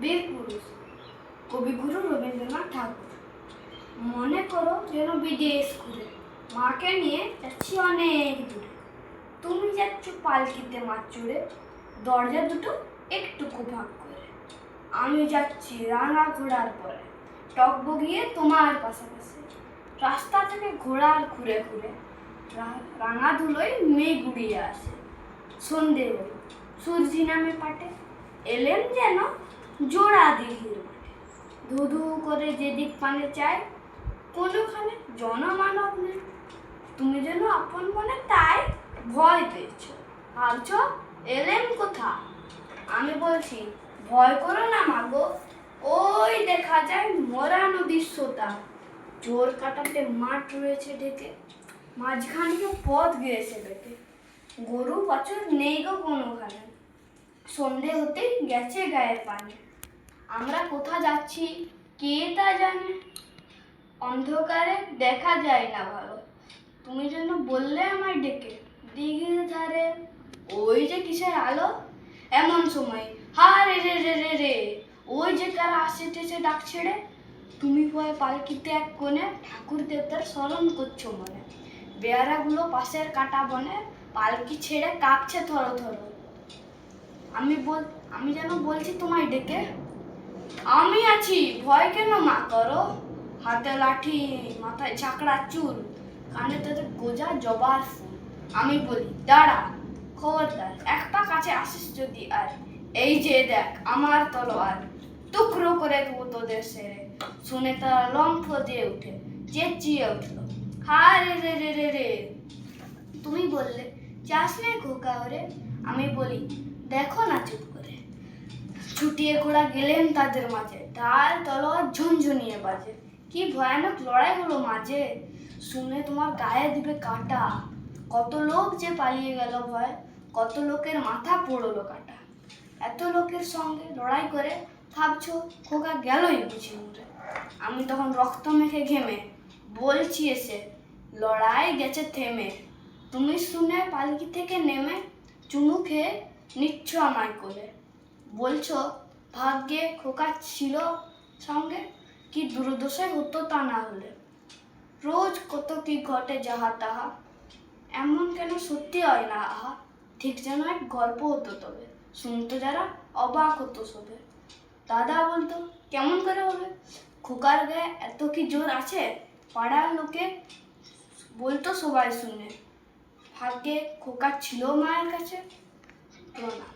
বীর পুরুষ কবিগুরু রবীন্দ্রনাথ ঠাকুর। মনে করো যেন বিদেশ ঘুরে, মাকে নিয়ে যাচ্ছি অনেক দূরে। তুমি যাচ্ছ পালকিতে মাছ চড়ে, দরজা দুটো একটুকু ভাগ করে। আমি যাচ্ছি রাঙা ঘোড়ার পরে, টকবগিয়ে তোমার পাশাপাশি। রাস্তা থেকে ঘোড়ার ঘুরে ঘুরে রাঙা ধুলোয় মেঘ উড়িয়ে আসে। সন্ধে হল, সূর্যি নামে পাটে, এলেন যেন জোড়া দিঘির মাঠে। ধু ধু করে যেদিক পানে চায়, কোনোখানে জনমানব নেই। তুমি যেন আপন মনে তাই ভয় পেয়েছ, ভাবছ এলেন কোথা। আমি বলছি ভয় করো না মাগো, ওই দেখা যায় মরা নদীর সোতা। জোর কাটাতে মাঠ রয়েছে ঢেকে, মাঝখানে পথ গিয়েছে বেঁকে। গরু বাছুর নেই গো কোনোখানে, সন্ধে হতেই গেছে গায়ের পানি। আমরা কোথা যাচ্ছি কে তা জানে, অন্ধকারে দেখা যায় না ভালো। তুমি যেন বললে আমায় ডেকে, দিঘির ধারে ওই যে কিসের আলো। এমন সময় হা রে রে রে রে রে, ওই যে কারা আসিতেছে ডাক ছেড়ে। তুমি ভয়ে পালকিতে এক কোণে ঠাকুর দেবতার স্মরণ করছো মনে। বেয়ারাগুলো পাশের কাটা বনে পালকি ছেড়ে কাঁপছে থরো থরো। আমি যেন বলছি তোমায় ডেকে, আমি আছি ভয় কেন মা করো। হাতে লাঠি, মাথায় ঝাঁকড়া চুল, কানে তাদের গোজা জবার ফুল। আমি বলি দাঁড়া, খবরদার এক পা কাছে আসিস যদি আর। এই যে দেখ আমার তলোয়ার, টুকরো করে দেবো তোদের সেরে। শুনে তারা লম্ফ দিয়ে উঠে চেঁচিয়ে উঠলো, হা রে রে রে রে রে। তুমি বললে যাস না খোকা ওরে। আমি বলি দেখো না চুপ করে। ছুটিয়ে ঘোড়া গেলেন তাদের মাঝে, ঢাল তলোয়ার ঝুনঝুনিয়ে বাজে। কি ভয়ানক লড়াই হলো মাঝে, শুনে তোমার গায়ে দিবে কাটা। কত লোক যে পালিয়ে গেল ভয়, কত লোকের মাথা পড়লো কাটা। এত লোকের সঙ্গে লড়াই করে ভাবছো খোকা গেলই বুঝি মরে। আমি তখন রক্ত মেখে ঘেমে বলছি এসে, লড়াই গেছে থেমে। তুমি শুনে পালকি থেকে নেমে চুমু খেয়ে নিচ্ছ আমায় কোলে। বলছো ভাগ্যে খোকা ছিল সঙ্গে, কি দুর্দশাই হতো তা না হলে। রোজ কত কি ঘটে যাহা তাহা, এমন কেন সত্যি হয় না আহা। ঠিক যেন এক গল্প হতো তবে, শুনতো যারা অবাক হতো সবে। দাদা বলতো কেমন করে হবে, খোকার গায়ে এত কি জোর আছে। পাড়ার লোকে বলতো সবাই শুনে, ভাগ্যে খোকা ছিল মায়ের কাছে। প্রণাম।